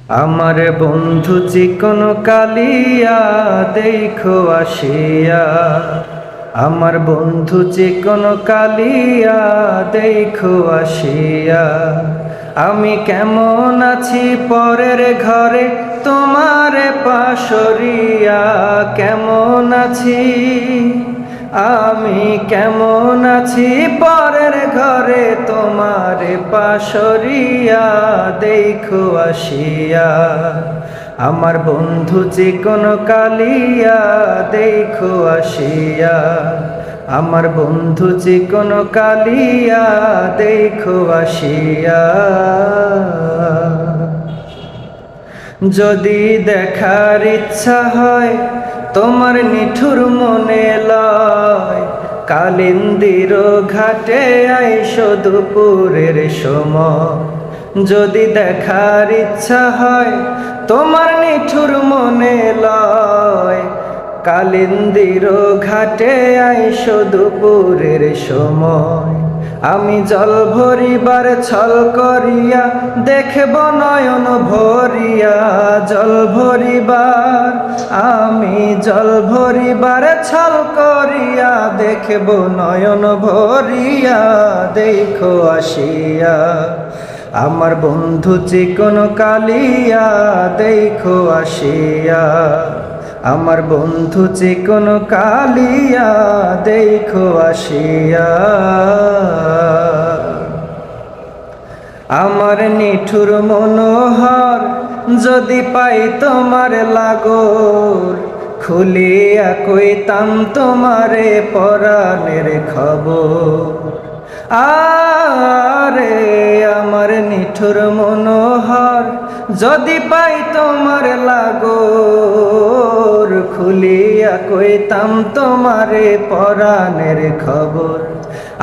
আমার বন্ধু চিকন কালিয়া দেখো আসিয়া, আমার বন্ধু চিকন কালিয়া দেখো আসিয়া। আমি কেমন আছি পরের ঘরে তোমার পাশরিয়া, কেমন আছি আমি কেমন আছি পরের ঘরে তোমার পাশরিয়া দেখো আসিয়া। আমার বন্ধু চিকন কালিয়া দেখো আসিয়া, আমার বন্ধু চিকন কালিয়া দেখো আসিয়া। যদি দেখার ইচ্ছা হয় তোমার নিঠুর মনে লয়, কালিন্দির ঘাটে আইসো দুপুরের সময়। যদি দেখার ইচ্ছা হয় তোমার নিঠুর মনে লয়, কালিন্দির ঘাটে আইসো দুপুরের সময়। আমি জল ভরিবার ছল করিয়া দেখব নয়ন ভরিয়া, জল ভরিবার আমি জল ভরিবার ছল করিয়া দেখব নয়ন ভরিয়া দেখো আসিয়া। আমার বন্ধু চিকন কালিয়া দেখো আসিয়া, আমার বন্ধু চিকন কালিয়া দেখো আসিয়া। আমার নিঠুর মনোহর যদি পাই তোমার লাগর, খুলিয়া কইতাম তোমারে পরাণের খবর। আরে আমার নিঠুর মনোহর যদি পাই তোমার লাগর, খুলিয়া কইতাম তোমারে পরাণের খবর।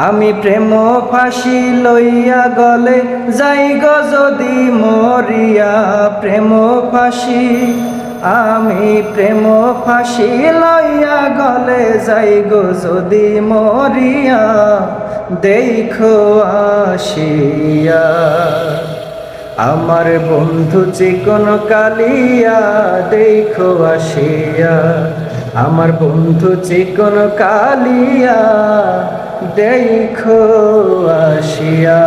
আমি প্রেম ফাঁসি লইয়া গলে যাই গো যদি মরিয়া, প্রেম ফাঁসি আমি প্রেম ফাঁসি লইয়া গলে যাই গো যদি মরিয়া দেখো আসিয়া। আমার বন্ধু চিকন কালিয়া দেখো আসিয়া, আমার বন্ধু চিকন কালিয়া দেখো আসিয়া।